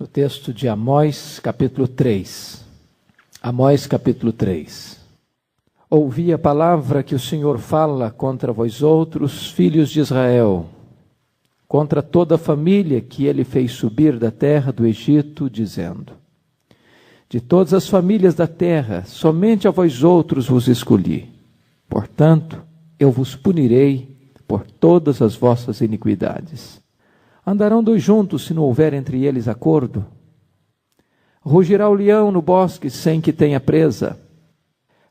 no texto de Amós, capítulo 3. Amós, capítulo 3. Ouvi a palavra que o Senhor fala contra vós outros, filhos de Israel, contra toda a família que ele fez subir da terra do Egito, dizendo: de todas as famílias da terra, somente a vós outros vos escolhi. Portanto, eu vos punirei por todas as vossas iniquidades. Andarão dois juntos se não houver entre eles acordo? Rugirá o leão no bosque sem que tenha presa?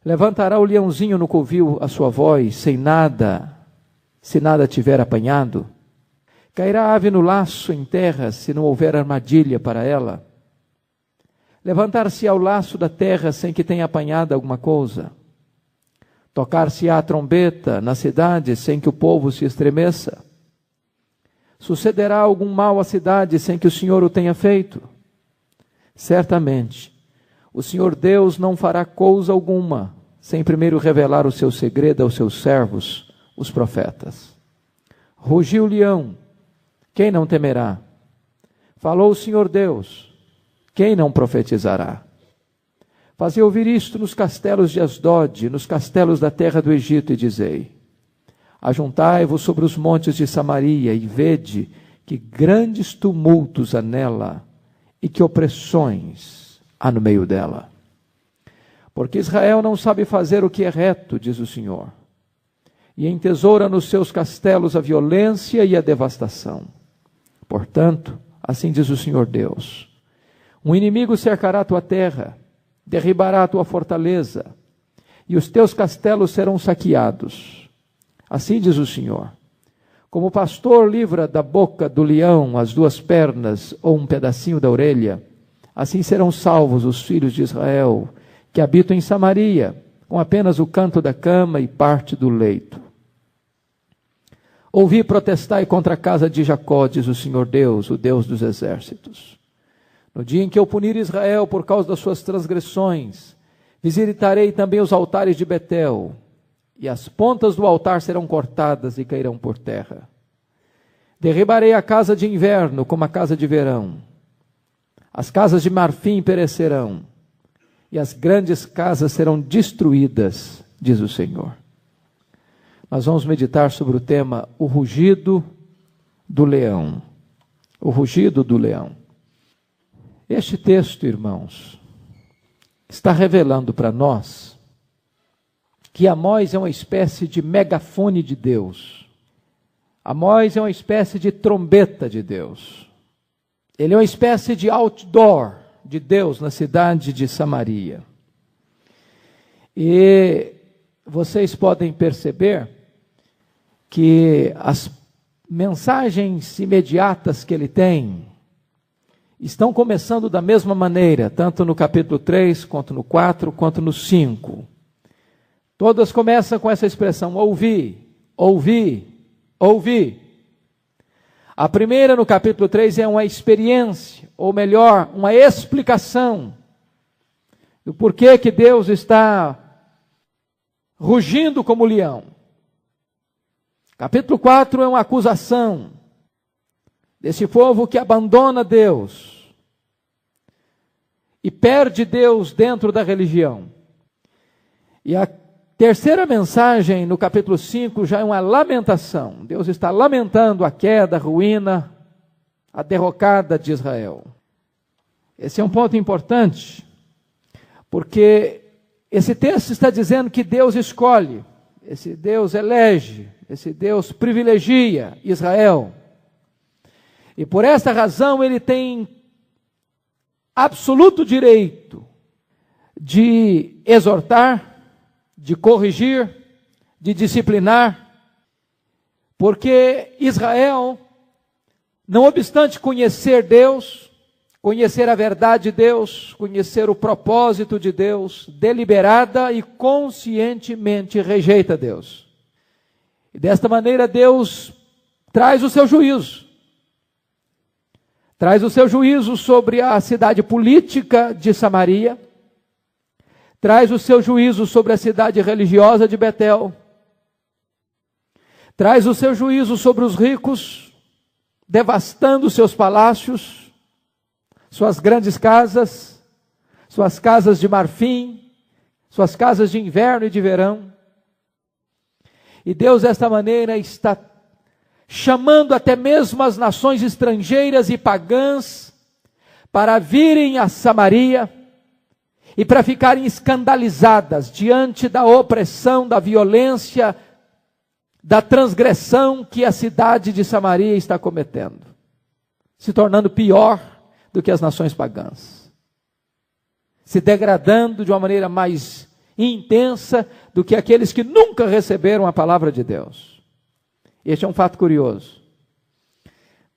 Levantará o leãozinho no covil a sua voz, se nada tiver apanhado? Cairá a ave no laço em terra, se não houver armadilha para ela? Levantar-se-á o laço da terra sem que tenha apanhado alguma coisa? Tocar-se-á a trombeta na cidade sem que o povo se estremeça? Sucederá algum mal à cidade sem que o Senhor o tenha feito? Certamente, o Senhor Deus não fará coisa alguma, sem primeiro revelar o seu segredo aos seus servos, os profetas. Rugiu o leão, quem não temerá? Falou o Senhor Deus, quem não profetizará? Fazei ouvir isto nos castelos de Asdod, nos castelos da terra do Egito, e dizei: ajuntai-vos sobre os montes de Samaria, e vede que grandes tumultos há nela, e que opressões há no meio dela. Porque Israel não sabe fazer o que é reto, diz o Senhor, e entesoura nos seus castelos a violência e a devastação. Portanto, assim diz o Senhor Deus: um inimigo cercará a tua terra, derribará a tua fortaleza, e os teus castelos serão saqueados. Assim diz o Senhor: como o pastor livra da boca do leão as duas pernas ou um pedacinho da orelha, assim serão salvos os filhos de Israel, que habitam em Samaria, com apenas o canto da cama e parte do leito. Ouvi e protestai contra a casa de Jacó, diz o Senhor Deus, o Deus dos exércitos. No dia em que eu punir Israel por causa das suas transgressões, visitarei também os altares de Betel, e as pontas do altar serão cortadas e cairão por terra. Derribarei a casa de inverno como a casa de verão. As casas de marfim perecerão, e as grandes casas serão destruídas, diz o Senhor. Nós vamos meditar sobre o tema o rugido do leão. O rugido do leão. Este texto, irmãos, está revelando para nós que Amós é uma espécie de megafone de Deus. Amós é uma espécie de trombeta de Deus. Ele é uma espécie de outdoor de Deus na cidade de Samaria. E vocês podem perceber que as mensagens imediatas que ele tem estão começando da mesma maneira, tanto no capítulo 3, quanto no 4, quanto no 5. Todas começam com essa expressão: ouvi, ouvi, ouvi. A primeira, no capítulo 3, é uma experiência, ou melhor, uma explicação do porquê que Deus está rugindo como leão. Capítulo 4 é uma acusação desse povo que abandona Deus e perde Deus dentro da religião. E a terceira mensagem, no capítulo 5, já é uma lamentação. Deus está lamentando a queda, a ruína, a derrocada de Israel. Esse é um ponto importante, porque esse texto está dizendo que Deus escolhe, esse Deus elege, esse Deus privilegia Israel. E por essa razão ele tem absoluto direito de exortar, de corrigir, de disciplinar, porque Israel, não obstante conhecer Deus, conhecer a verdade de Deus, conhecer o propósito de Deus, deliberada e conscientemente rejeita Deus. E desta maneira Deus traz o seu juízo. Traz o seu juízo sobre a cidade política de Samaria, traz o seu juízo sobre a cidade religiosa de Betel, traz o seu juízo sobre os ricos, devastando seus palácios, suas grandes casas, suas casas de marfim, suas casas de inverno e de verão. E Deus, desta maneira, está chamando até mesmo as nações estrangeiras e pagãs para virem a Samaria e para ficarem escandalizadas diante da opressão, da violência, da transgressão que a cidade de Samaria está cometendo, se tornando pior do que as nações pagãs, se degradando de uma maneira mais intensa do que aqueles que nunca receberam a palavra de Deus. Este é um fato curioso.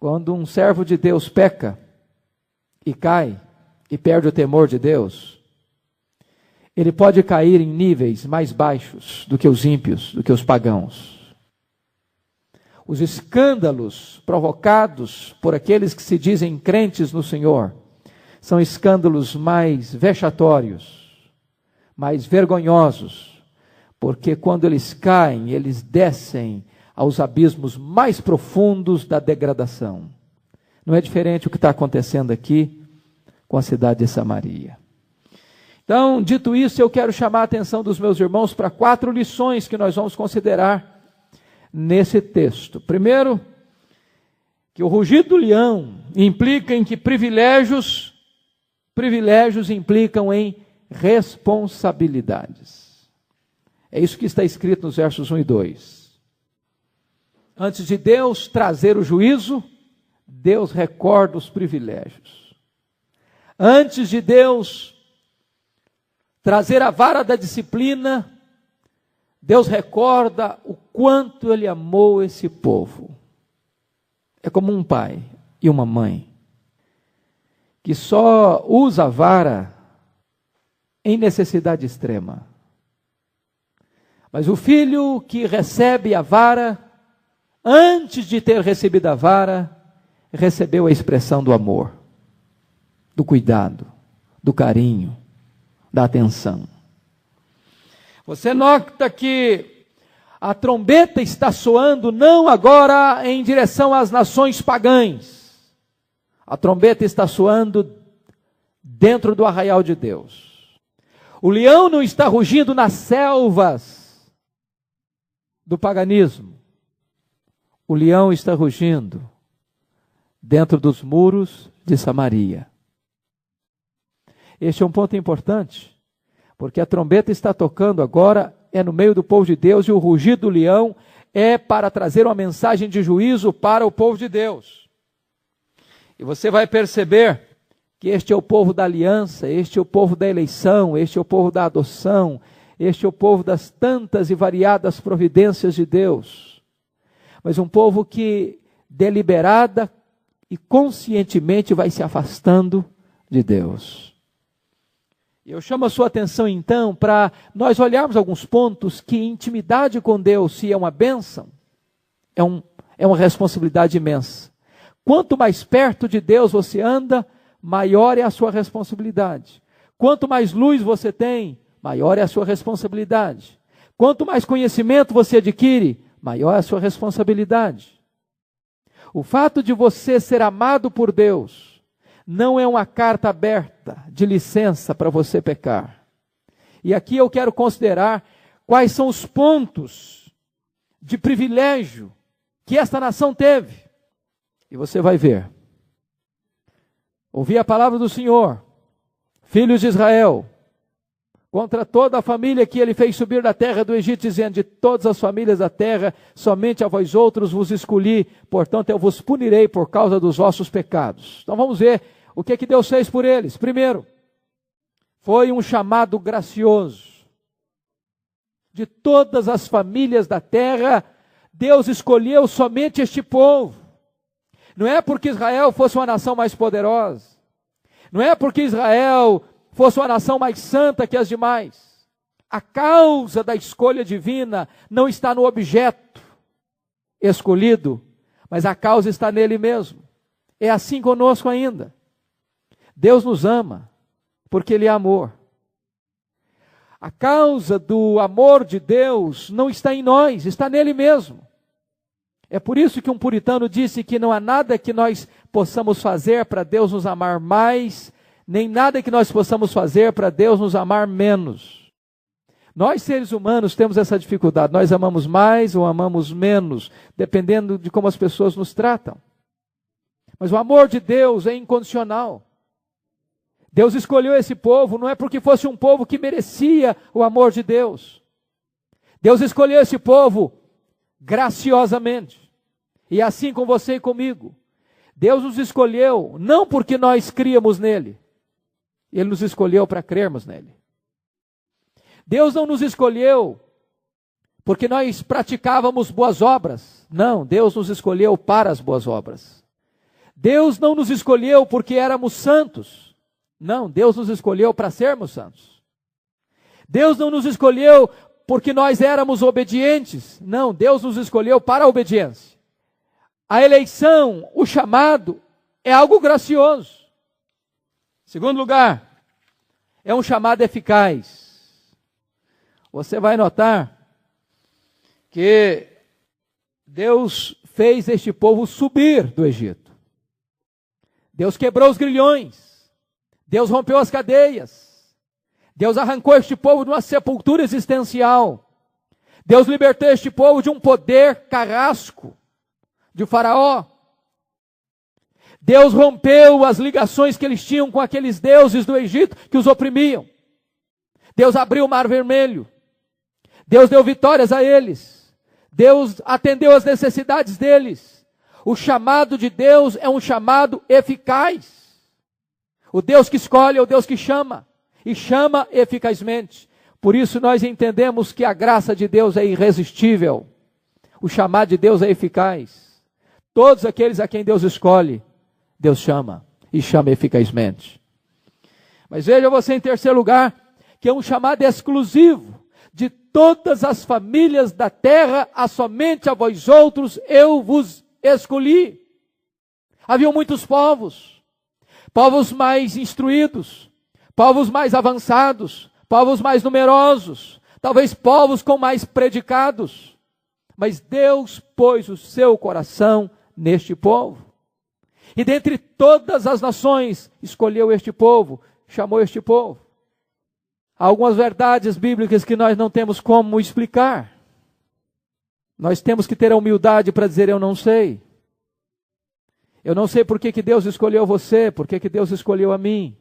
Quando um servo de Deus peca e cai e perde o temor de Deus, ele pode cair em níveis mais baixos do que os ímpios, do que os pagãos. Os escândalos provocados por aqueles que se dizem crentes no Senhor são escândalos mais vexatórios, mais vergonhosos, porque quando eles caem, eles descem aos abismos mais profundos da degradação. Não é diferente o que está acontecendo aqui com a cidade de Samaria. Então, dito isso, eu quero chamar a atenção dos meus irmãos para 4 lições que nós vamos considerar nesse texto. Primeiro, que o rugido do leão implica em que privilégios implicam em responsabilidades. É isso que está escrito nos versos 1 e 2. Antes de Deus trazer o juízo, Deus recorda os privilégios. Antes de Deus trazer a vara da disciplina, Deus recorda o quanto Ele amou esse povo. É como um pai e uma mãe que só usa a vara em necessidade extrema. Mas o filho que recebe a vara, antes de ter recebido a vara, recebeu a expressão do amor, do cuidado, do carinho, da atenção. Você nota que a trombeta está soando não agora em direção às nações pagãs. A trombeta está soando dentro do arraial de Deus. O leão não está rugindo nas selvas do paganismo. O leão está rugindo dentro dos muros de Samaria. Este é um ponto importante, porque a trombeta está tocando agora, é no meio do povo de Deus, e o rugido do leão é para trazer uma mensagem de juízo para o povo de Deus. E você vai perceber que este é o povo da aliança, este é o povo da eleição, este é o povo da adoção, este é o povo das tantas e variadas providências de Deus. Mas um povo que deliberada e conscientemente vai se afastando de Deus. Eu chamo a sua atenção então para nós olharmos alguns pontos que intimidade com Deus, se é uma bênção, é uma responsabilidade imensa. Quanto mais perto de Deus você anda, maior é a sua responsabilidade. Quanto mais luz você tem, maior é a sua responsabilidade. Quanto mais conhecimento você adquire, maior é a sua responsabilidade. O fato de você ser amado por Deus não é uma carta aberta de licença para você pecar. E aqui eu quero considerar quais são os pontos de privilégio que esta nação teve. E você vai ver. Ouvi a palavra do Senhor, filhos de Israel, contra toda a família que ele fez subir da terra do Egito, dizendo: de todas as famílias da terra, somente a vós outros vos escolhi, portanto eu vos punirei por causa dos vossos pecados. Então vamos ver o que Deus fez por eles. Primeiro, foi um chamado gracioso. De todas as famílias da terra, Deus escolheu somente este povo. Não é porque Israel fosse uma nação mais poderosa. Não é porque Israel fosse uma nação mais santa que as demais. A causa da escolha divina não está no objeto escolhido, mas a causa está nele mesmo. É assim conosco ainda. Deus nos ama, porque Ele é amor. A causa do amor de Deus não está em nós, está nele mesmo. É por isso que um puritano disse que não há nada que nós possamos fazer para Deus nos amar mais, nem nada que nós possamos fazer para Deus nos amar menos. Nós, seres humanos, temos essa dificuldade. Nós amamos mais ou amamos menos, dependendo de como as pessoas nos tratam. Mas o amor de Deus é incondicional. Deus escolheu esse povo, não é porque fosse um povo que merecia o amor de Deus. Deus escolheu esse povo graciosamente. E assim com você e comigo. Deus nos escolheu não porque nós críamos nele. Ele nos escolheu para crermos nele. Deus não nos escolheu porque nós praticávamos boas obras. Não, Deus nos escolheu para as boas obras. Deus não nos escolheu porque éramos santos. Não, Deus nos escolheu para sermos santos. Deus não nos escolheu porque nós éramos obedientes. Não, Deus nos escolheu para a obediência. A eleição, o chamado, é algo gracioso. Segundo lugar, é um chamado eficaz. Você vai notar que Deus fez este povo subir do Egito. Deus quebrou os grilhões. Deus rompeu as cadeias. Deus arrancou este povo de uma sepultura existencial. Deus libertou este povo de um poder carrasco de Faraó. Deus rompeu as ligações que eles tinham com aqueles deuses do Egito que os oprimiam. Deus abriu o Mar Vermelho. Deus deu vitórias a eles. Deus atendeu as necessidades deles. O chamado de Deus é um chamado eficaz. O Deus que escolhe é o Deus que chama. E chama eficazmente. Por isso nós entendemos que a graça de Deus é irresistível. O chamado de Deus é eficaz. Todos aqueles a quem Deus escolhe, Deus chama. E chama eficazmente. Mas veja você em terceiro lugar, que é um chamado exclusivo. De todas as famílias da terra, a somente a vós outros eu vos escolhi. Haviam muitos povos. Povos mais instruídos. Povos mais avançados. Povos mais numerosos. Talvez povos com mais predicados. Mas Deus pôs o seu coração neste povo. E dentre todas as nações, escolheu este povo, chamou este povo. Há algumas verdades bíblicas que nós não temos como explicar. Nós temos que ter a humildade para dizer, eu não sei. Eu não sei por que Deus escolheu você, por que Deus escolheu a mim.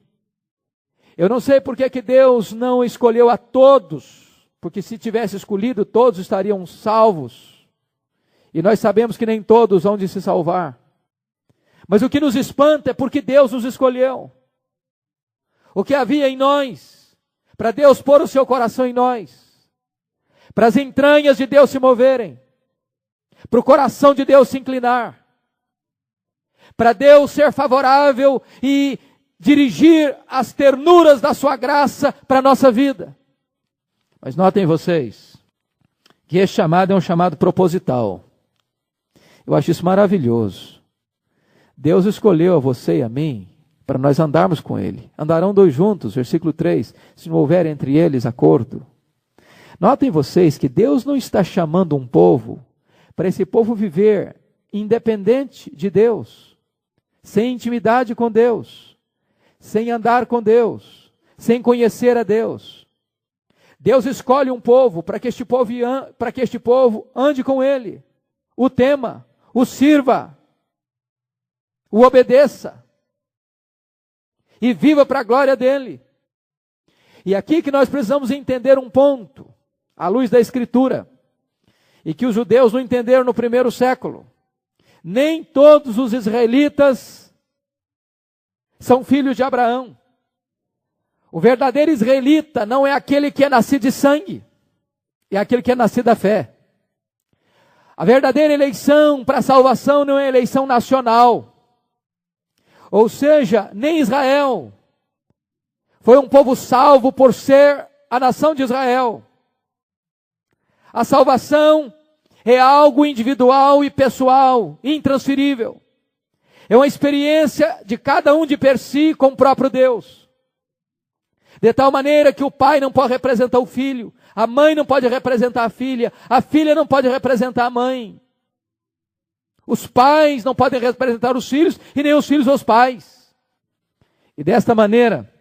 Eu não sei por que Deus não escolheu a todos, porque se tivesse escolhido, todos estariam salvos. E nós sabemos que nem todos vão de se salvar. Mas o que nos espanta é porque Deus nos escolheu. O que havia em nós, para Deus pôr o seu coração em nós, para as entranhas de Deus se moverem, para o coração de Deus se inclinar, para Deus ser favorável e dirigir as ternuras da sua graça para a nossa vida. Mas notem vocês, que esse chamado é um chamado proposital. Eu acho isso maravilhoso. Deus escolheu a você e a mim para nós andarmos com Ele. Andarão dois juntos, versículo 3, se não houver entre eles acordo. Notem vocês que Deus não está chamando um povo para esse povo viver independente de Deus, sem intimidade com Deus, sem andar com Deus, sem conhecer a Deus. Deus escolhe um povo para que este povo ande com Ele, o tema, o sirva, o obedeça e viva para a glória dele. E aqui que nós precisamos entender um ponto, à luz da Escritura, e que os judeus não entenderam no primeiro século. Nem todos os israelitas são filhos de Abraão. O verdadeiro israelita não é aquele que é nascido de sangue, é aquele que é nascido da fé. A verdadeira eleição para a salvação não é eleição nacional. Ou seja, nem Israel foi um povo salvo por ser a nação de Israel. A salvação é algo individual e pessoal, intransferível. É uma experiência de cada um de per si com o próprio Deus. De tal maneira que o pai não pode representar o filho, a mãe não pode representar a filha não pode representar a mãe. Os pais não podem representar os filhos e nem os filhos os pais. E desta maneira,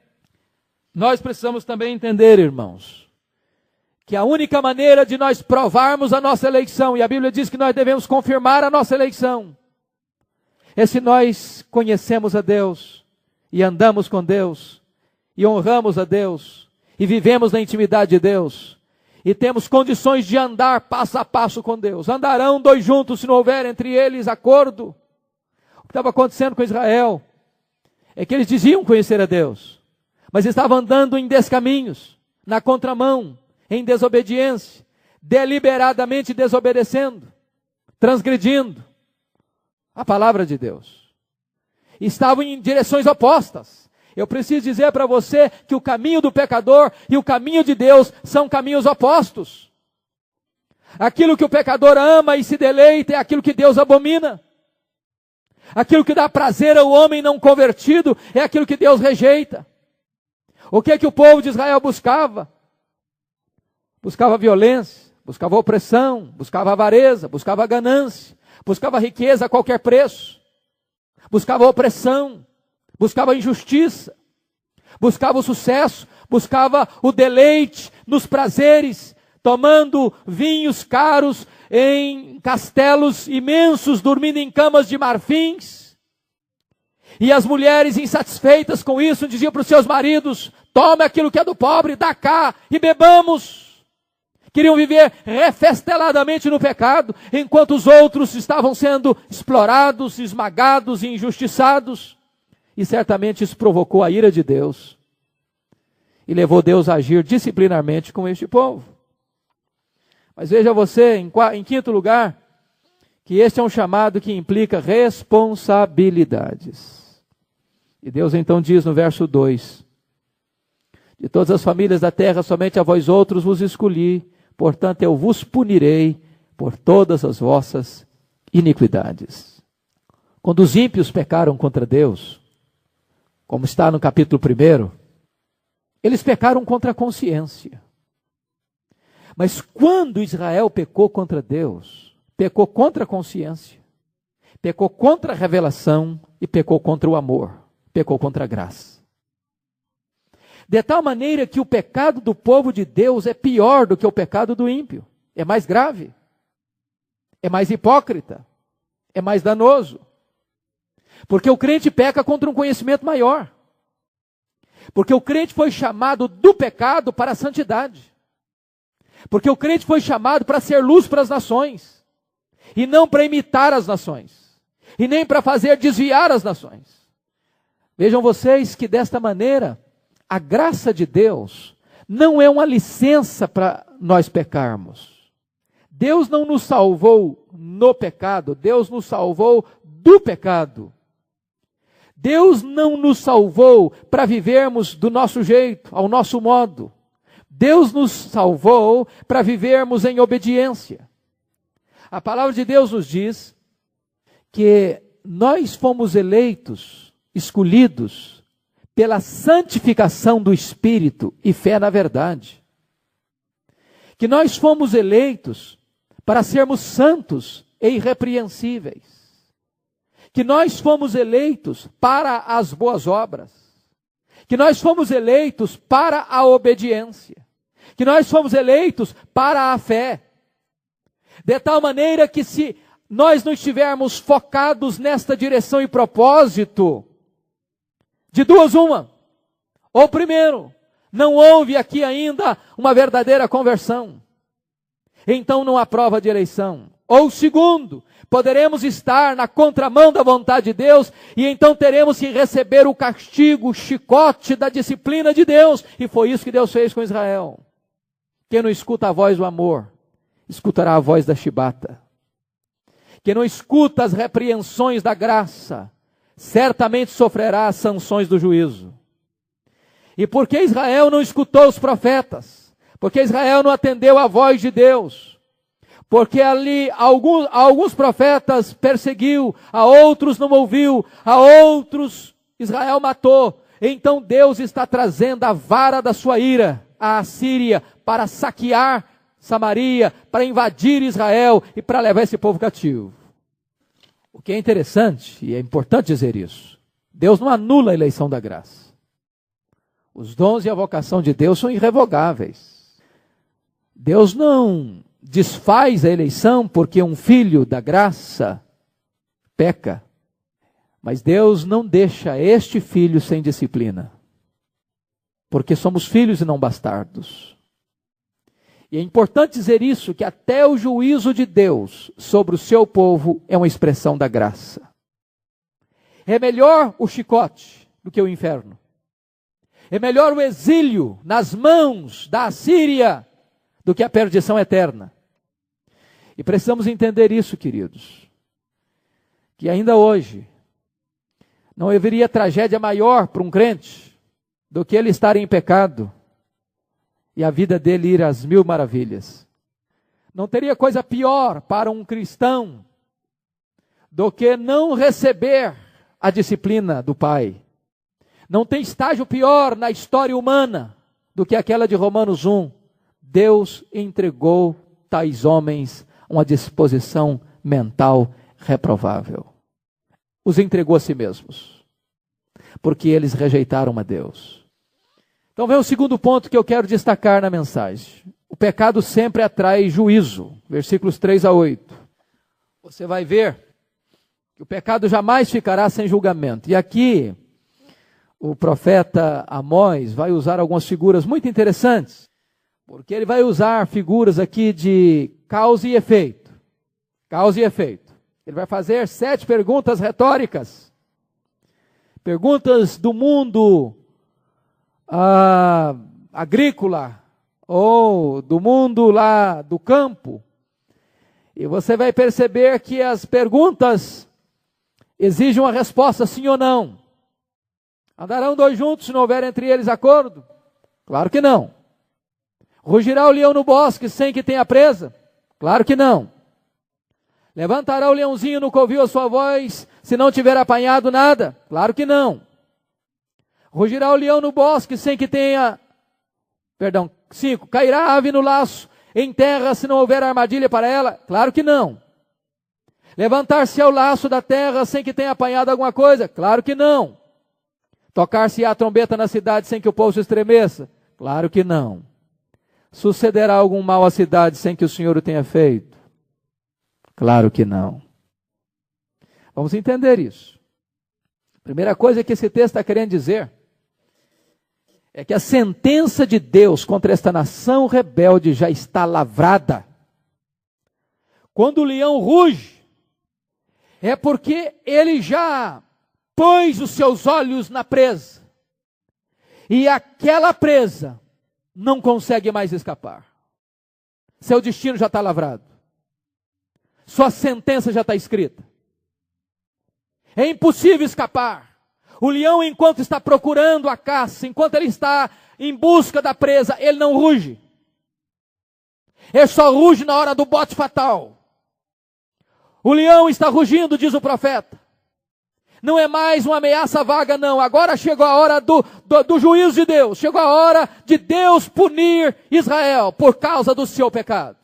nós precisamos também entender, irmãos, que a única maneira de nós provarmos a nossa eleição, e a Bíblia diz que nós devemos confirmar a nossa eleição, é se nós conhecemos a Deus, e andamos com Deus, e honramos a Deus, e vivemos na intimidade de Deus, e temos condições de andar passo a passo com Deus. Andarão dois juntos se não houver entre eles acordo. O que estava acontecendo com Israel é que eles diziam conhecer a Deus, mas estavam andando em descaminhos, na contramão, em desobediência, deliberadamente desobedecendo, transgredindo a palavra de Deus. Estavam em direções opostas. Eu preciso dizer para você que o caminho do pecador e o caminho de Deus são caminhos opostos. Aquilo que o pecador ama e se deleita é aquilo que Deus abomina. Aquilo que dá prazer ao homem não convertido é aquilo que Deus rejeita. O que é que o povo de Israel buscava? Buscava violência, buscava opressão, buscava avareza, buscava ganância, buscava riqueza a qualquer preço, buscava opressão, buscava injustiça, buscava o sucesso, buscava o deleite nos prazeres, tomando vinhos caros em castelos imensos, dormindo em camas de marfins. E as mulheres insatisfeitas com isso diziam para os seus maridos: tome aquilo que é do pobre, dá cá e bebamos. Queriam viver refesteladamente no pecado, enquanto os outros estavam sendo explorados, esmagados e injustiçados. E certamente isso provocou a ira de Deus. E levou Deus a agir disciplinarmente com este povo. Mas veja você, em quinto lugar, que este é um chamado que implica responsabilidades. E Deus então diz no verso 2: de todas as famílias da terra, somente a vós outros vos escolhi, portanto eu vos punirei por todas as vossas iniquidades. Quando os ímpios pecaram contra Deus, como está no capítulo 1, eles pecaram contra a consciência. Mas quando Israel pecou contra Deus, pecou contra a consciência, pecou contra a revelação e pecou contra o amor, pecou contra a graça. De tal maneira que o pecado do povo de Deus é pior do que o pecado do ímpio. É mais grave, é mais hipócrita, é mais danoso. Porque o crente peca contra um conhecimento maior. Porque o crente foi chamado do pecado para a santidade. Porque o crente foi chamado para ser luz para as nações. E não para imitar as nações. E nem para fazer desviar as nações. Vejam vocês que desta maneira, a graça de Deus não é uma licença para nós pecarmos. Deus não nos salvou no pecado, Deus nos salvou do pecado. Deus não nos salvou para vivermos do nosso jeito, ao nosso modo. Deus nos salvou para vivermos em obediência. A palavra de Deus nos diz que nós fomos eleitos, escolhidos, pela santificação do Espírito e fé na verdade. Que nós fomos eleitos para sermos santos e irrepreensíveis. Que nós fomos eleitos para as boas obras. Que nós fomos eleitos para a obediência. Que nós fomos eleitos para a fé. De tal maneira que se nós não estivermos focados nesta direção e propósito, de duas uma. Ou primeiro, não houve aqui ainda uma verdadeira conversão. Então não há prova de eleição. Ou segundo, poderemos estar na contramão da vontade de Deus e então teremos que receber o castigo, o chicote da disciplina de Deus. E foi isso que Deus fez com Israel. Quem não escuta a voz do amor, escutará a voz da chibata. Quem não escuta as repreensões da graça, certamente sofrerá as sanções do juízo. E por que Israel não escutou os profetas? Porque Israel não atendeu à voz de Deus. Porque ali alguns profetas perseguiu, a outros não ouviu, a outros Israel matou. Então Deus está trazendo a vara da sua ira, a Assíria, para saquear Samaria, para invadir Israel e para levar esse povo cativo. O que é interessante, e é importante dizer isso, Deus não anula a eleição da graça. Os dons e a vocação de Deus são irrevogáveis. Deus não desfaz a eleição porque um filho da graça peca. Mas Deus não deixa este filho sem disciplina. Porque somos filhos e não bastardos. E é importante dizer isso, que até o juízo de Deus sobre o seu povo é uma expressão da graça. É melhor o chicote do que o inferno. É melhor o exílio nas mãos da Assíria do que a perdição eterna. E precisamos entender isso, queridos. Que ainda hoje não haveria tragédia maior para um crente do que ele estar em pecado e a vida dele ir às mil maravilhas. Não teria coisa pior para um cristão do que não receber a disciplina do Pai. Não tem estágio pior na história humana do que aquela de Romanos 1. Deus entregou tais homens a uma disposição mental reprovável. Os entregou a si mesmos, porque eles rejeitaram a Deus. Então vem o segundo ponto que eu quero destacar na mensagem. O pecado sempre atrai juízo. Versículos 3 a 8. Você vai ver que o pecado jamais ficará sem julgamento. E aqui o profeta Amós vai usar algumas figuras muito interessantes, porque ele vai usar figuras aqui de causa e efeito. Causa e efeito. Ele vai fazer 7 perguntas retóricas. Perguntas do mundo agrícola ou do mundo lá do campo. E você vai perceber que as perguntas exigem uma resposta sim ou não. Andarão 2 juntos se não houver entre eles acordo? Claro que não. Rugirá o leão no bosque sem que tenha presa? Claro que não. Levantará o leãozinho no covil a sua voz se não tiver apanhado nada? Claro que não. Rugirá o leão no bosque sem que tenha... 5. Cairá a ave no laço em terra se não houver armadilha para ela? Claro que não. Levantar-se ao laço da terra sem que tenha apanhado alguma coisa? Claro que não. Tocar-se a trombeta na cidade sem que o povo se estremeça? Claro que não. Sucederá algum mal à cidade sem que o Senhor o tenha feito? Claro que não. Vamos entender isso. Primeira coisa que esse texto está querendo dizer é que a sentença de Deus contra esta nação rebelde já está lavrada. Quando o leão ruge, é porque ele já pôs os seus olhos na presa. E aquela presa não consegue mais escapar. Seu destino já está lavrado. Sua sentença já está escrita. É impossível escapar. O leão, enquanto está procurando a caça, enquanto ele está em busca da presa, ele não ruge. Ele só ruge na hora do bote fatal. O leão está rugindo, diz o profeta. Não é mais uma ameaça vaga, não. Agora chegou a hora do juízo de Deus. Chegou a hora de Deus punir Israel por causa do seu pecado.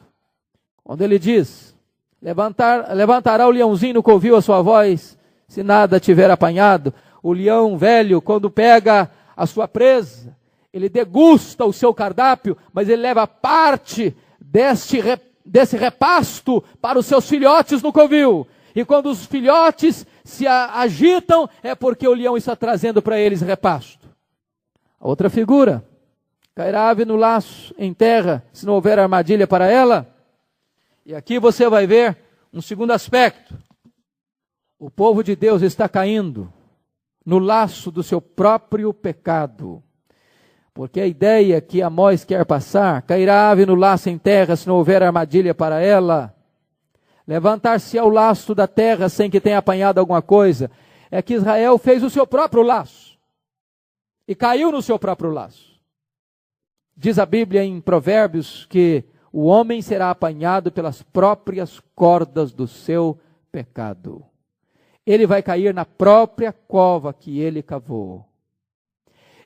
Quando ele diz, levantará o leãozinho no covil a sua voz, se nada tiver apanhado. O leão velho, quando pega a sua presa, ele degusta o seu cardápio, mas ele leva parte desse repasto para os seus filhotes no covil. E quando os filhotes se agitam, é porque o leão está trazendo para eles repasto. A outra figura, cairá a ave no laço em terra, se não houver armadilha para ela. E aqui você vai ver um segundo aspecto. O povo de Deus está caindo no laço do seu próprio pecado. Porque a ideia que Amós quer passar, cairá a ave no laço em terra, se não houver armadilha para ela, levantar-se ao laço da terra sem que tenha apanhado alguma coisa, é que Israel fez o seu próprio laço, e caiu no seu próprio laço. Diz a Bíblia em Provérbios que o homem será apanhado pelas próprias cordas do seu pecado. Ele vai cair na própria cova que ele cavou.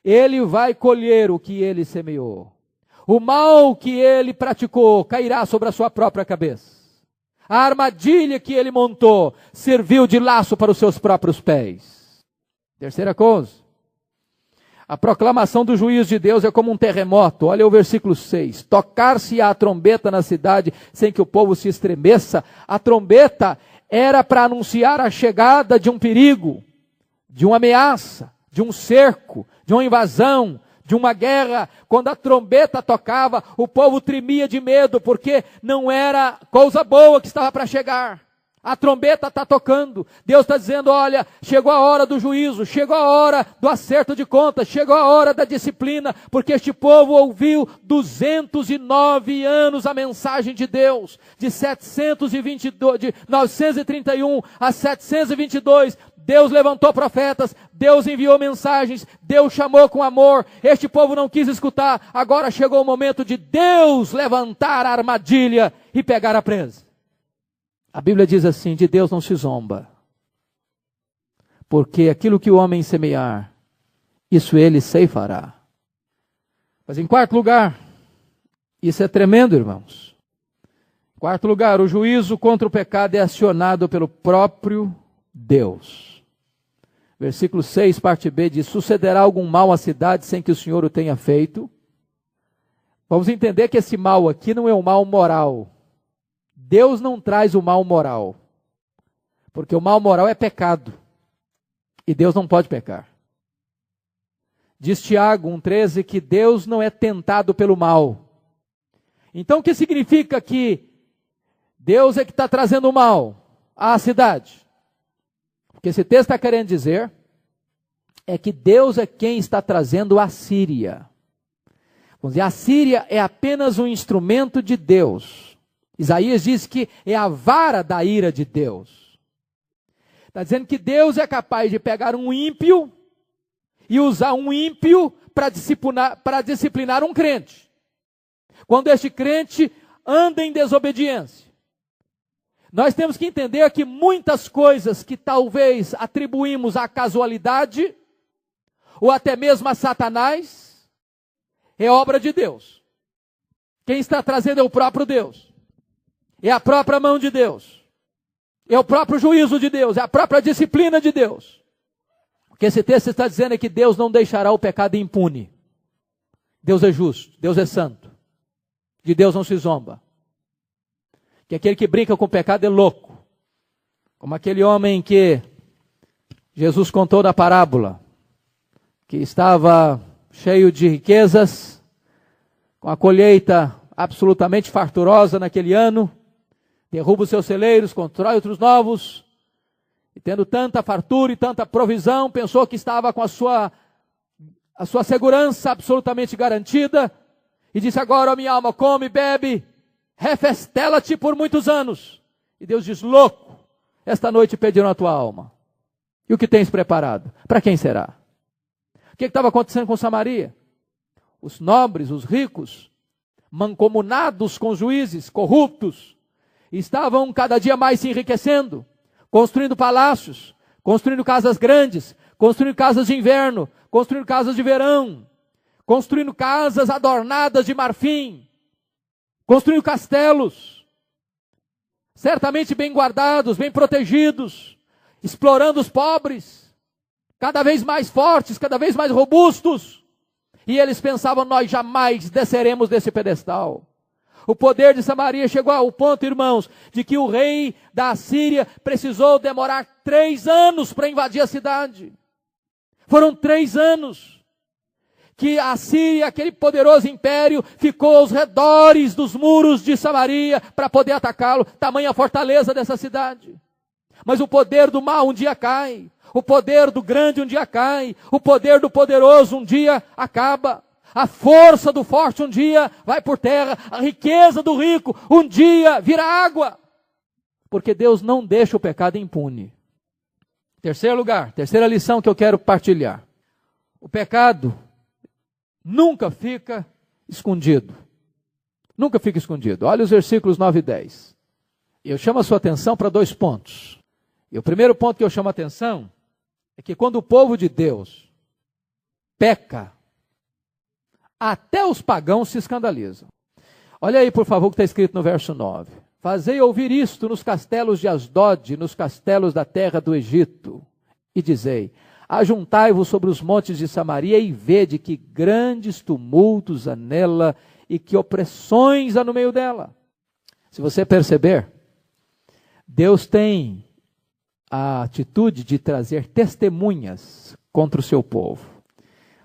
Ele vai colher o que ele semeou. O mal que ele praticou cairá sobre a sua própria cabeça. A armadilha que ele montou serviu de laço para os seus próprios pés. Terceira coisa, a proclamação do juízo de Deus é como um terremoto. Olha o versículo 6. Tocar-se-á a trombeta na cidade sem que o povo se estremeça. A trombeta era para anunciar a chegada de um perigo, de uma ameaça, de um cerco, de uma invasão, de uma guerra. Quando a trombeta tocava, o povo tremia de medo, porque não era coisa boa que estava para chegar. A trombeta está tocando. Deus está dizendo, olha, chegou a hora do juízo, chegou a hora do acerto de contas, chegou a hora da disciplina, porque este povo ouviu 209 anos a mensagem de Deus, de 931 a 722, Deus levantou profetas, Deus enviou mensagens, Deus chamou com amor, este povo não quis escutar, agora chegou o momento de Deus levantar a armadilha e pegar a presa. A Bíblia diz assim, de Deus não se zomba, porque aquilo que o homem semear, isso ele ceifará. Mas em quarto lugar, isso é tremendo, irmãos. Em quarto lugar, o juízo contra o pecado é acionado pelo próprio Deus. Versículo 6, parte B, diz, sucederá algum mal à cidade sem que o Senhor o tenha feito? Vamos entender que esse mal aqui não é um mal moral. Deus não traz o mal moral, porque o mal moral é pecado, e Deus não pode pecar. Diz Tiago 1,13 que Deus não é tentado pelo mal. Então o que significa que Deus é que está trazendo o mal à cidade? O que esse texto está querendo dizer é que Deus é quem está trazendo a Síria. Vamos dizer, a Síria é apenas um instrumento de Deus. Isaías diz que é a vara da ira de Deus. Está dizendo que Deus é capaz de pegar um ímpio e usar um ímpio para disciplinar um crente. Quando este crente anda em desobediência. Nós temos que entender que muitas coisas que talvez atribuímos à casualidade, ou até mesmo a Satanás, é obra de Deus. Quem está trazendo é o próprio Deus. É a própria mão de Deus. É o próprio juízo de Deus. É a própria disciplina de Deus. O que esse texto está dizendo é que Deus não deixará o pecado impune. Deus é justo. Deus é santo. De Deus não se zomba. Que aquele que brinca com o pecado é louco. Como aquele homem que Jesus contou da parábola. Que estava cheio de riquezas. Com a colheita absolutamente farturosa naquele ano. Derruba os seus celeiros, constrói outros novos, e tendo tanta fartura e tanta provisão, pensou que estava com a sua segurança absolutamente garantida, e disse, agora, ó minha alma, come, bebe, refestela-te por muitos anos. E Deus diz, louco, esta noite pediram a tua alma. E o que tens preparado? Para quem será? O que estava acontecendo com Samaria? Os nobres, os ricos, mancomunados com os juízes, corruptos, estavam cada dia mais se enriquecendo, construindo palácios, construindo casas grandes, construindo casas de inverno, construindo casas de verão, construindo casas adornadas de marfim, construindo castelos, certamente bem guardados, bem protegidos, explorando os pobres, cada vez mais fortes, cada vez mais robustos, e eles pensavam, nós jamais desceremos desse pedestal. O poder de Samaria chegou ao ponto, irmãos, de que o rei da Assíria precisou demorar 3 anos para invadir a cidade. Foram 3 anos que a Síria, aquele poderoso império, ficou aos redores dos muros de Samaria para poder atacá-lo. Tamanha a fortaleza dessa cidade. Mas o poder do mal um dia cai. O poder do grande um dia cai. O poder do poderoso um dia acaba. A força do forte um dia vai por terra, a riqueza do rico um dia vira água. Porque Deus não deixa o pecado impune. Terceiro lugar, terceira lição que eu quero partilhar. O pecado nunca fica escondido. Nunca fica escondido. Olha os versículos 9 e 10. Eu chamo a sua atenção para 2 pontos. E o primeiro ponto que eu chamo a atenção é que quando o povo de Deus peca, até os pagãos se escandalizam. Olha aí, por favor, o que está escrito no verso 9. Fazei ouvir isto nos castelos de Asdod, nos castelos da terra do Egito, e dizei: ajuntai-vos sobre os montes de Samaria e vede que grandes tumultos há nela e que opressões há no meio dela. Se você perceber, Deus tem a atitude de trazer testemunhas contra o seu povo.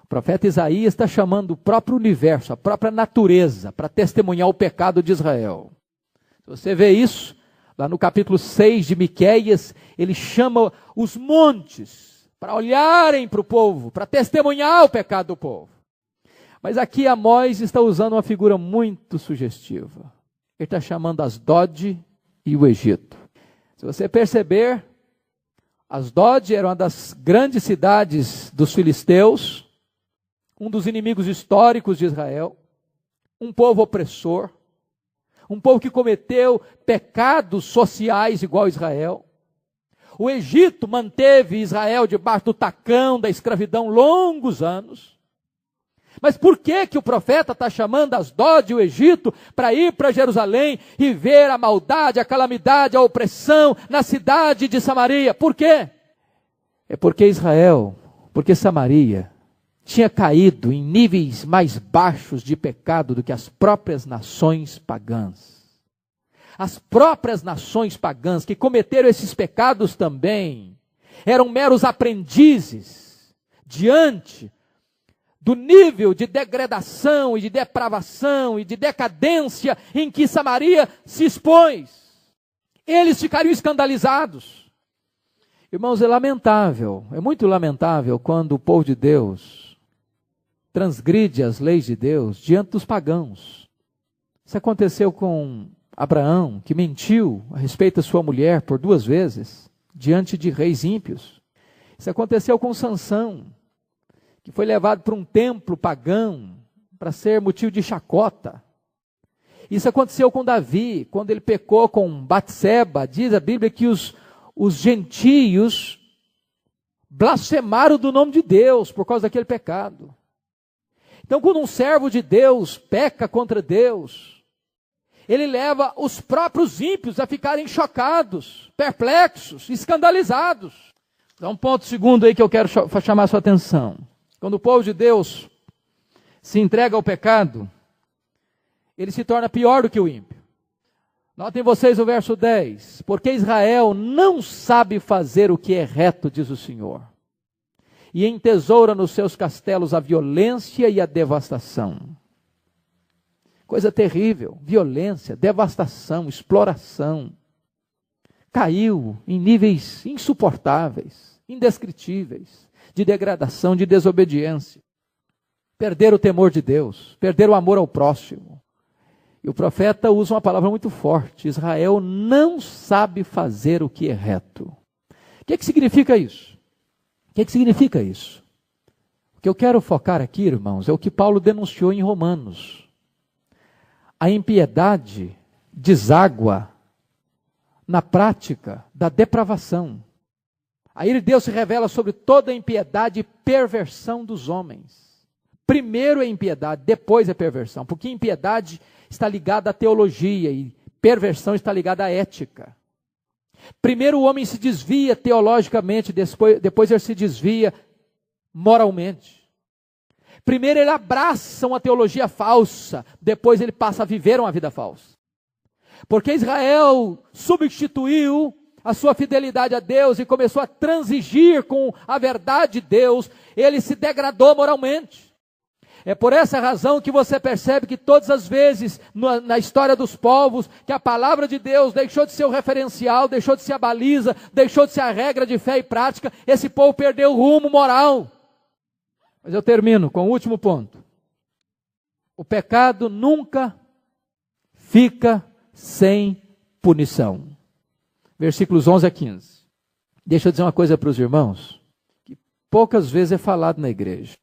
O profeta Isaías está chamando o próprio universo, a própria natureza, para testemunhar o pecado de Israel. Se você vê isso, lá no capítulo 6 de Miqueias, ele chama os montes para olharem para o povo, para testemunhar o pecado do povo. Mas aqui Amós está usando uma figura muito sugestiva. Ele está chamando Asdod e o Egito. Se você perceber, Asdod era uma das grandes cidades dos filisteus, um dos inimigos históricos de Israel, um povo opressor, um povo que cometeu pecados sociais igual a Israel. O Egito manteve Israel debaixo do tacão da escravidão longos anos. Mas por que o profeta está chamando Asdod e o Egito para ir para Jerusalém e ver a maldade, a calamidade, a opressão na cidade de Samaria? Por quê? É porque Samaria tinha caído em níveis mais baixos de pecado do que as próprias nações pagãs. As próprias nações pagãs que cometeram esses pecados também eram meros aprendizes diante do nível de degradação e de depravação e de decadência em que Samaria se expôs. Eles ficariam escandalizados. Irmãos, é lamentável, é muito lamentável quando o povo de Deus transgride as leis de Deus diante dos pagãos. Isso aconteceu com Abraão, que mentiu a respeito da sua mulher por 2 vezes, diante de reis ímpios. Isso aconteceu com Sansão, que foi levado para um templo pagão para ser motivo de chacota. Isso aconteceu com Davi, quando ele pecou com Batseba. Diz a Bíblia que os gentios blasfemaram do nome de Deus por causa daquele pecado. Então, quando um servo de Deus peca contra Deus, ele leva os próprios ímpios a ficarem chocados, perplexos, escandalizados. Dá um ponto segundo aí que eu quero chamar a sua atenção. Quando o povo de Deus se entrega ao pecado, ele se torna pior do que o ímpio. Notem vocês o verso 10. Porque Israel não sabe fazer o que é reto, diz o Senhor, e entesoura nos seus castelos a violência e a devastação. Coisa terrível, violência, devastação, exploração. Caiu em níveis insuportáveis, indescritíveis, de degradação, de desobediência. Perderam o temor de Deus, perderam o amor ao próximo. E o profeta usa uma palavra muito forte: Israel não sabe fazer o que é reto. O que significa isso? O que significa isso? O que eu quero focar aqui, irmãos, é o que Paulo denunciou em Romanos. A impiedade deságua na prática da depravação. A ira de Deus se revela sobre toda a impiedade e perversão dos homens. Primeiro é impiedade, depois é perversão, porque impiedade está ligada à teologia e perversão está ligada à ética. Primeiro o homem se desvia teologicamente, depois ele se desvia moralmente. Primeiro ele abraça uma teologia falsa, depois ele passa a viver uma vida falsa. Porque Israel substituiu a sua fidelidade a Deus e começou a transigir com a verdade de Deus, ele se degradou moralmente. É por essa razão que você percebe que todas as vezes na história dos povos, que a palavra de Deus deixou de ser o referencial, deixou de ser a baliza, deixou de ser a regra de fé e prática, esse povo perdeu o rumo moral. Mas eu termino com o último ponto. O pecado nunca fica sem punição. Versículos 11 a 15. Deixa eu dizer uma coisa para os irmãos, que poucas vezes é falado na igreja.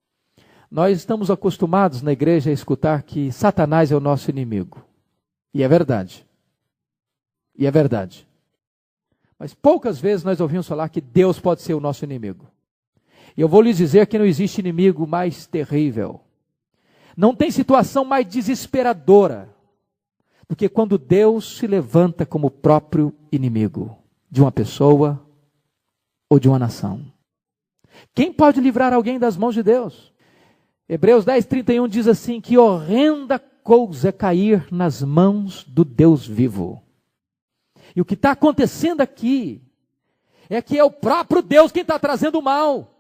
Nós estamos acostumados na igreja a escutar que Satanás é o nosso inimigo. E é verdade. E é verdade. Mas poucas vezes nós ouvimos falar que Deus pode ser o nosso inimigo. E eu vou lhes dizer que não existe inimigo mais terrível. Não tem situação mais desesperadora do que quando Deus se levanta como próprio inimigo de uma pessoa ou de uma nação. Quem pode livrar alguém das mãos de Deus? Hebreus 10:31 diz assim, que horrenda coisa é cair nas mãos do Deus vivo. E o que está acontecendo aqui é que é o próprio Deus quem está trazendo o mal.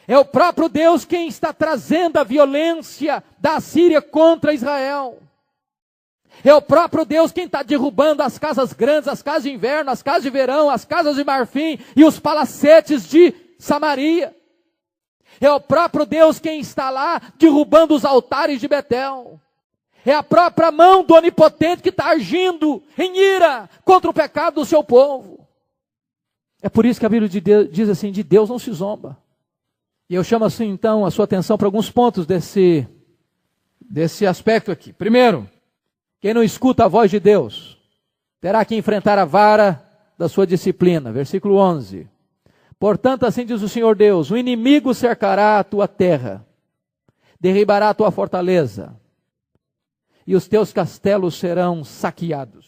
É o próprio Deus quem está trazendo a violência da Assíria contra Israel. É o próprio Deus quem está derrubando as casas grandes, as casas de inverno, as casas de verão, as casas de marfim e os palacetes de Samaria. É o próprio Deus quem está lá derrubando os altares de Betel. É a própria mão do Onipotente que está agindo em ira contra o pecado do seu povo. É por isso que a Bíblia diz assim, de Deus não se zomba. E eu chamo assim então a sua atenção para alguns pontos desse aspecto aqui. Primeiro, quem não escuta a voz de Deus terá que enfrentar a vara da sua disciplina. Versículo 11. Portanto, assim diz o Senhor Deus, o inimigo cercará a tua terra, derribará a tua fortaleza, e os teus castelos serão saqueados.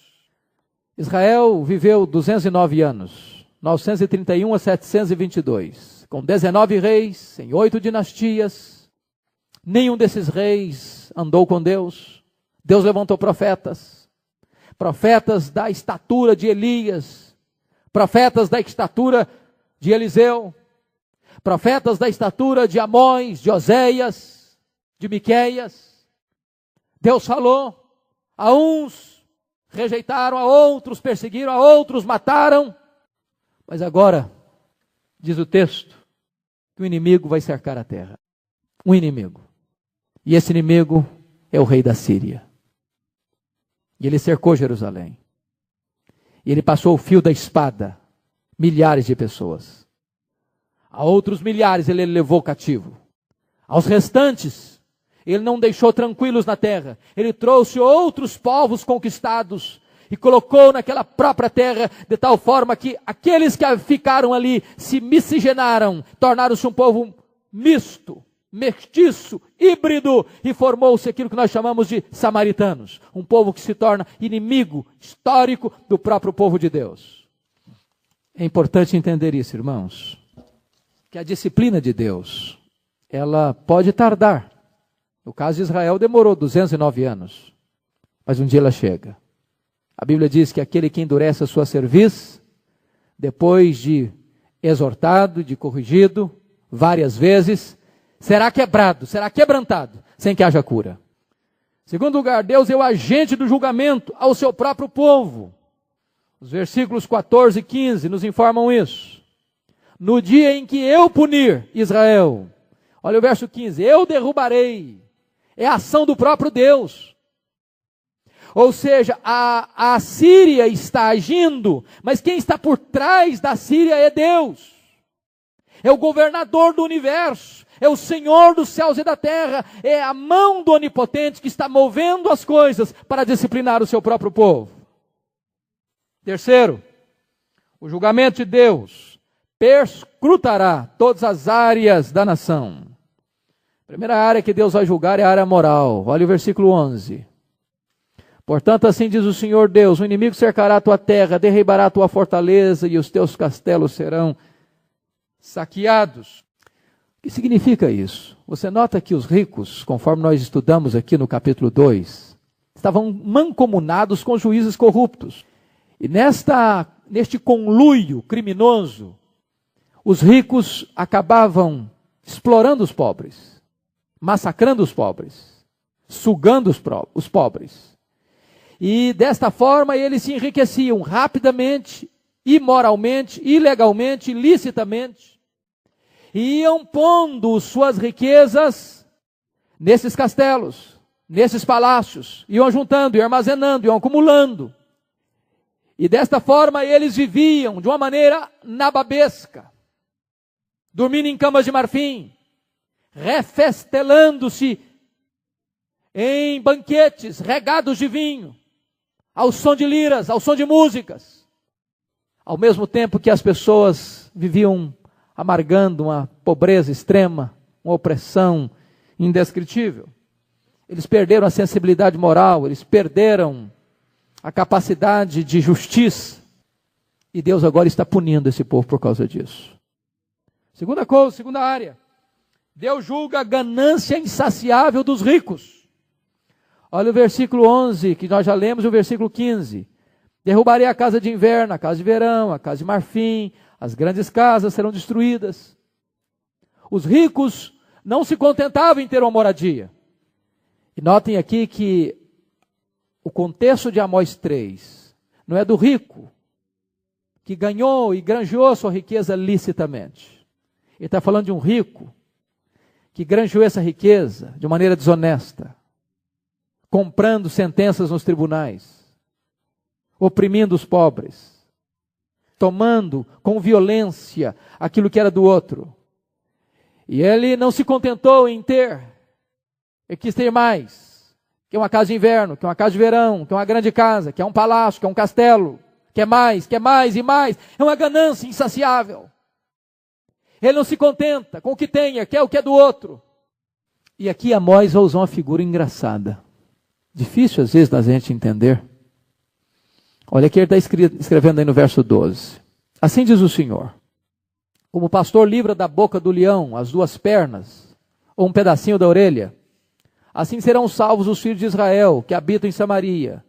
Israel viveu 209 anos, 931 a 722, com 19 reis, em 8 dinastias. Nenhum desses reis andou com Deus. Deus levantou profetas da estatura de Elias, profetas da estatura de Eliseu, profetas da estatura de Amós, de Oséias, de Miqueias. Deus falou, a uns rejeitaram, a outros perseguiram, a outros mataram. Mas agora, diz o texto, que o inimigo vai cercar a terra. Um inimigo. E esse inimigo é o rei da Síria. E ele cercou Jerusalém. E ele passou o fio da espada. Milhares de pessoas. A outros milhares ele levou cativo. Aos restantes, ele não deixou tranquilos na terra. Ele trouxe outros povos conquistados e colocou naquela própria terra, de tal forma que aqueles que ficaram ali se miscigenaram, tornaram-se um povo misto, mestiço, híbrido, e formou-se aquilo que nós chamamos de samaritanos. Um povo que se torna inimigo histórico do próprio povo de Deus. É importante entender isso, irmãos, que a disciplina de Deus, ela pode tardar. No caso de Israel demorou 209 anos, mas um dia ela chega. A Bíblia diz que aquele que endurece a sua cerviz, depois de exortado, de corrigido, várias vezes, será quebrado, será quebrantado, sem que haja cura. Segundo lugar, Deus é o agente do julgamento ao seu próprio povo. Os versículos 14 e 15 nos informam isso. No dia em que eu punir Israel, olha o verso 15, eu derrubarei, é a ação do próprio Deus. Ou seja, a Síria está agindo, mas quem está por trás da Síria é Deus. É o governador do universo, é o Senhor dos céus e da terra, é a mão do Onipotente que está movendo as coisas para disciplinar o seu próprio povo. Terceiro, o julgamento de Deus perscrutará todas as áreas da nação. A primeira área que Deus vai julgar é a área moral. Olha o versículo 11. Portanto, assim diz o Senhor Deus, o inimigo cercará a tua terra, derribará a tua fortaleza e os teus castelos serão saqueados. O que significa isso? Você nota que os ricos, conforme nós estudamos aqui no capítulo 2, estavam mancomunados com juízes corruptos. E neste conluio criminoso, os ricos acabavam explorando os pobres, massacrando os pobres, sugando os pobres. E desta forma eles se enriqueciam rapidamente, imoralmente, ilegalmente, ilicitamente. E iam pondo suas riquezas nesses castelos, nesses palácios. Iam juntando, iam armazenando, iam acumulando. E desta forma eles viviam de uma maneira nababesca, dormindo em camas de marfim, refestelando-se em banquetes regados de vinho, ao som de liras, ao som de músicas, ao mesmo tempo que as pessoas viviam amargando uma pobreza extrema, uma opressão indescritível. Eles perderam a sensibilidade moral, eles perderam a capacidade de justiça. E Deus agora está punindo esse povo por causa disso. Segunda coisa, segunda área. Deus julga a ganância insaciável dos ricos. Olha o versículo 11, que nós já lemos, e o versículo 15. Derrubarei a casa de inverno, a casa de verão, a casa de marfim, as grandes casas serão destruídas. Os ricos não se contentavam em ter uma moradia. E notem aqui que o contexto de Amós 3 não é do rico que ganhou e granjeou sua riqueza licitamente. Ele está falando de um rico que granjeou essa riqueza de maneira desonesta, comprando sentenças nos tribunais, oprimindo os pobres, tomando com violência aquilo que era do outro. E ele não se contentou em ter, ele quis ter mais, quer uma casa de inverno, quer uma casa de verão, quer uma grande casa, quer um palácio, quer um castelo, quer mais e mais. É uma ganância insaciável. Ele não se contenta com o que tem, quer o que é do outro. E aqui Amós vai usar uma figura engraçada. Difícil às vezes da gente entender. Olha que ele está escrevendo aí no verso 12. Assim diz o Senhor: como o pastor livra da boca do leão as duas pernas, ou um pedacinho da orelha, assim serão salvos os filhos de Israel, que habitam em Samaria,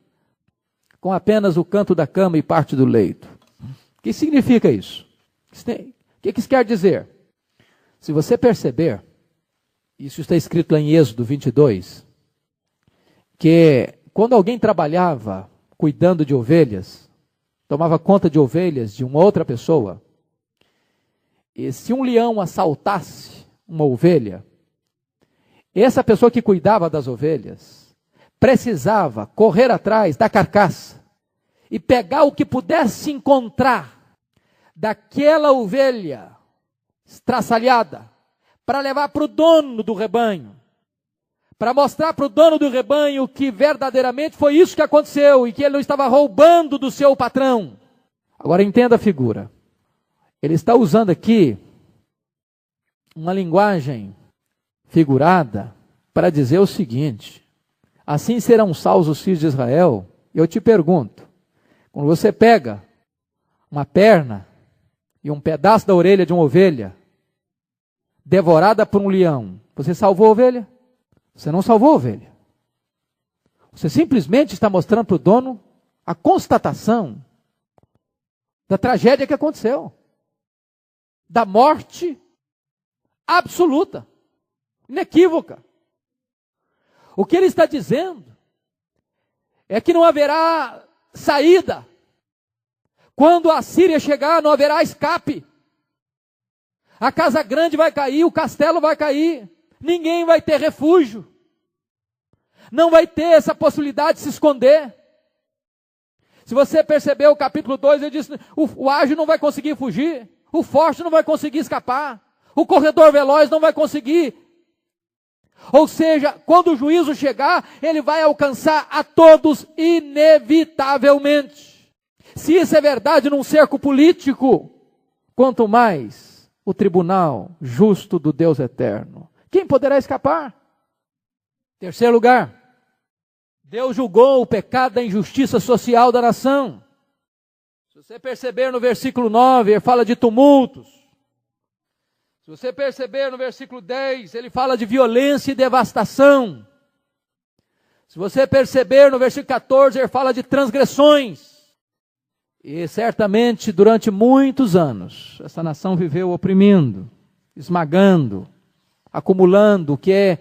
com apenas o canto da cama e parte do leito. O que significa isso? O que isso quer dizer? Se você perceber, isso está escrito lá em Êxodo 22, que quando alguém trabalhava cuidando de ovelhas, tomava conta de ovelhas de uma outra pessoa, e se um leão assaltasse uma ovelha, essa pessoa que cuidava das ovelhas precisava correr atrás da carcaça e pegar o que pudesse encontrar daquela ovelha estraçalhada para levar para o dono do rebanho, para mostrar para o dono do rebanho que verdadeiramente foi isso que aconteceu e que ele não estava roubando do seu patrão. Agora entenda a figura. Ele está usando aqui uma linguagem figurada para dizer o seguinte: assim serão salvos os filhos de Israel. Eu te pergunto, quando você pega uma perna e um pedaço da orelha de uma ovelha devorada por um leão, você salvou a ovelha? Você não salvou a ovelha. Você simplesmente está mostrando para o dono a constatação da tragédia que aconteceu, da morte absoluta, inequívoca. O que ele está dizendo é que não haverá saída. Quando a Síria chegar, não haverá escape. A casa grande vai cair, o castelo vai cair, ninguém vai ter refúgio. Não vai ter essa possibilidade de se esconder. Se você percebeu o capítulo 2, ele diz: o ágil não vai conseguir fugir, o forte não vai conseguir escapar, o corredor veloz não vai conseguir. Ou seja, quando o juízo chegar, ele vai alcançar a todos inevitavelmente. Se isso é verdade num cerco político, quanto mais o tribunal justo do Deus eterno. Quem poderá escapar? Terceiro lugar, Deus julgou o pecado da injustiça social da nação. Se você perceber no versículo 9, ele fala de tumultos. Se você perceber no versículo 10, ele fala de violência e devastação. Se você perceber no versículo 14, ele fala de transgressões. E certamente durante muitos anos, essa nação viveu oprimindo, esmagando, acumulando o que é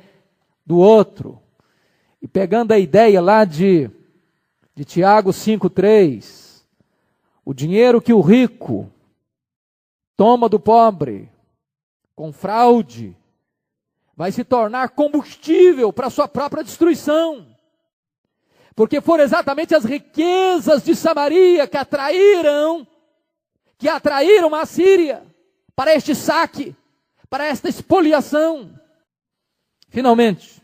do outro. E pegando a ideia lá de Tiago 5,3, o dinheiro que o rico toma do pobre, com fraude, vai se tornar combustível para a sua própria destruição. Porque foram exatamente as riquezas de Samaria que atraíram a Síria para este saque, para esta expoliação. Finalmente,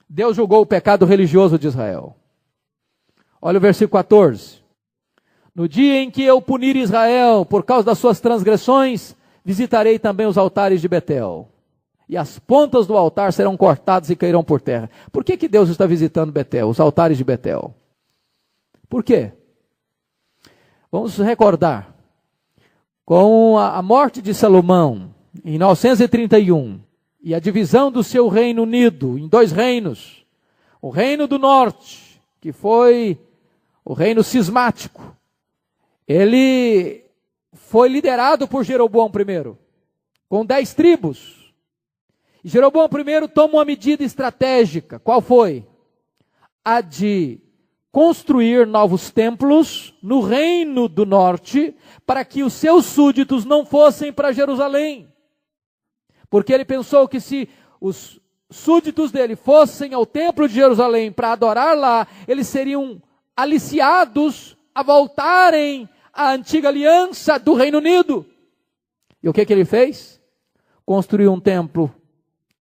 Deus julgou o pecado religioso de Israel. Olha o versículo 14. No dia em que eu punir Israel por causa das suas transgressões, visitarei também os altares de Betel. e as pontas do altar serão cortadas e cairão por terra. Por que Deus está visitando Betel, os altares de Betel? Por quê? Vamos recordar, com a morte de Salomão, em 931, e a divisão do seu reino unido em 2 reinos, o reino do norte, que foi o reino cismático, ele foi liderado por Jeroboão I, com 10 tribos. E Jeroboão I toma uma medida estratégica. Qual foi? A de construir novos templos no reino do norte, para que os seus súditos não fossem para Jerusalém. Porque ele pensou que se os súditos dele fossem ao templo de Jerusalém para adorar lá, eles seriam aliciados a voltarem à antiga aliança do Reino Unido. E o que ele fez? Construiu um templo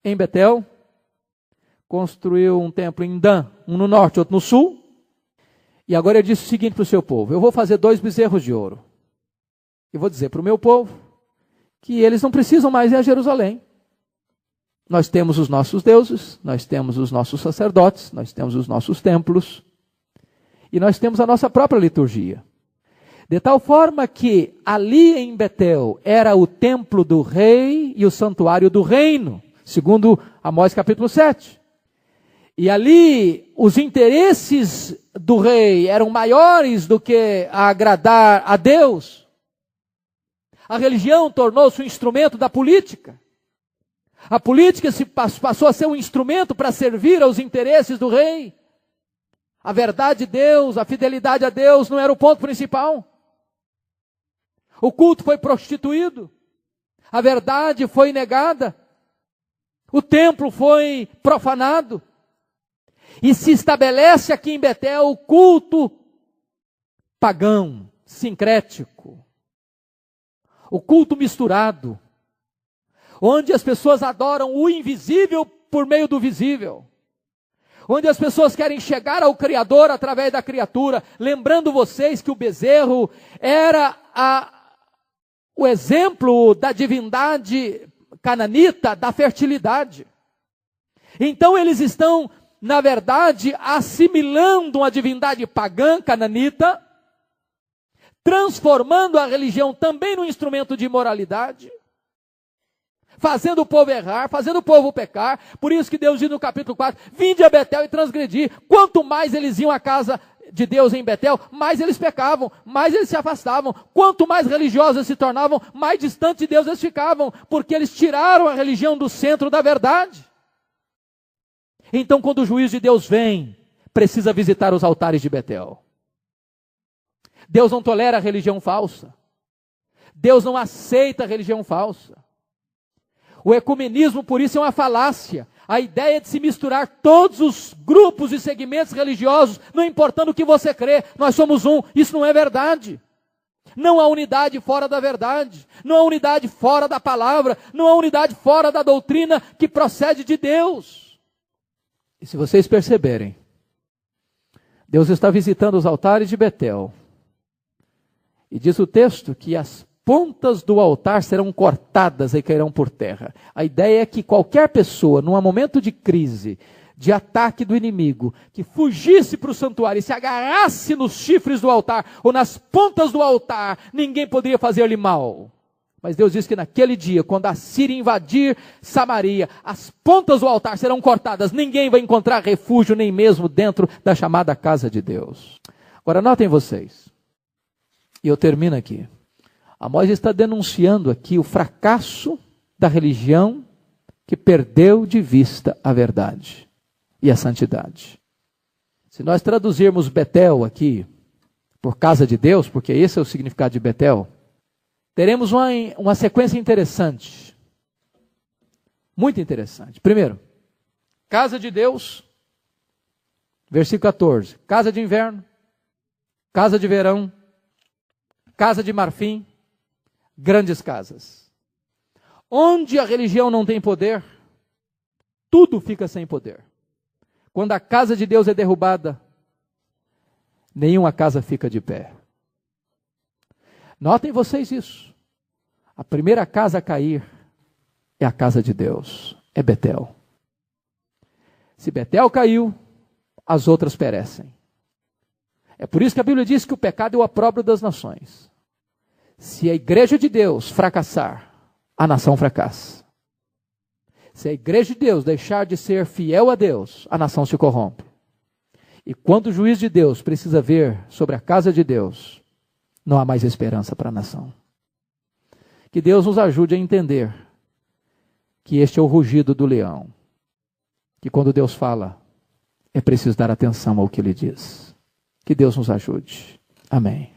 em Betel, construiu um templo em Dan, um no norte, outro no sul, e agora ele disse o seguinte para o seu povo: eu vou fazer 2 bezerros de ouro, e vou dizer para o meu povo que eles não precisam mais ir a Jerusalém. Nós temos os nossos deuses, nós temos os nossos sacerdotes, nós temos os nossos templos, e nós temos a nossa própria liturgia. De tal forma que ali em Betel era o templo do rei e o santuário do reino, segundo Amós capítulo 7. E ali os interesses do rei eram maiores do que agradar a Deus. A religião tornou-se um instrumento da política. A política passou a ser um instrumento para servir aos interesses do rei. A verdade de Deus, a fidelidade a Deus não era o ponto principal. O culto foi prostituído. A verdade foi negada. O templo foi profanado. E se estabelece aqui em Betel o culto pagão, sincrético. O culto misturado. Onde as pessoas adoram o invisível por meio do visível. Onde as pessoas querem chegar ao Criador através da criatura. Lembrando vocês que o bezerro era o exemplo da divindade cananita, da fertilidade. Então eles estão, na verdade, assimilando uma divindade pagã, cananita, transformando a religião também num instrumento de moralidade, fazendo o povo errar, fazendo o povo pecar. Por isso que Deus diz no capítulo 4, vinde a Betel e transgredi. Quanto mais eles iam à casa de Deus em Betel, mais eles pecavam, mais eles se afastavam. Quanto mais religiosos eles se tornavam, mais distante de Deus eles ficavam, porque eles tiraram a religião do centro da verdade. Então, quando o juízo de Deus vem, precisa visitar os altares de Betel. Deus não tolera a religião falsa. Deus não aceita a religião falsa. O ecumenismo, por isso, é uma falácia. A ideia de se misturar todos os grupos e segmentos religiosos, não importando o que você crê, nós somos um. Isso não é verdade. Não há unidade fora da verdade. Não há unidade fora da palavra. Não há unidade fora da doutrina que procede de Deus. E se vocês perceberem, Deus está visitando os altares de Betel. E diz o texto que as pontas do altar serão cortadas e cairão por terra. A ideia é que qualquer pessoa, num momento de crise, de ataque do inimigo, que fugisse para o santuário e se agarrasse nos chifres do altar, ou nas pontas do altar, ninguém poderia fazer-lhe mal. Mas Deus diz que naquele dia, quando a Síria invadir Samaria, as pontas do altar serão cortadas, ninguém vai encontrar refúgio, nem mesmo dentro da chamada casa de Deus. Agora notem vocês, e eu termino aqui. Amós está denunciando aqui o fracasso da religião que perdeu de vista a verdade e a santidade. Se nós traduzirmos Betel aqui por casa de Deus, porque esse é o significado de Betel, teremos uma sequência interessante, muito interessante. Primeiro, casa de Deus, versículo 14, casa de inverno, casa de verão, casa de marfim, grandes casas. Onde a religião não tem poder, tudo fica sem poder. Quando a casa de Deus é derrubada, nenhuma casa fica de pé. Notem vocês isso. A primeira casa a cair é a casa de Deus, é Betel. Se Betel caiu, as outras perecem. É por isso que a Bíblia diz que o pecado é o opróbrio das nações. Se a igreja de Deus fracassar, a nação fracassa. Se a igreja de Deus deixar de ser fiel a Deus, a nação se corrompe. E quando o juiz de Deus precisa ver sobre a casa de Deus, não há mais esperança para a nação. Que Deus nos ajude a entender que este é o rugido do leão. Que quando Deus fala, é preciso dar atenção ao que Ele diz. Que Deus nos ajude. Amém.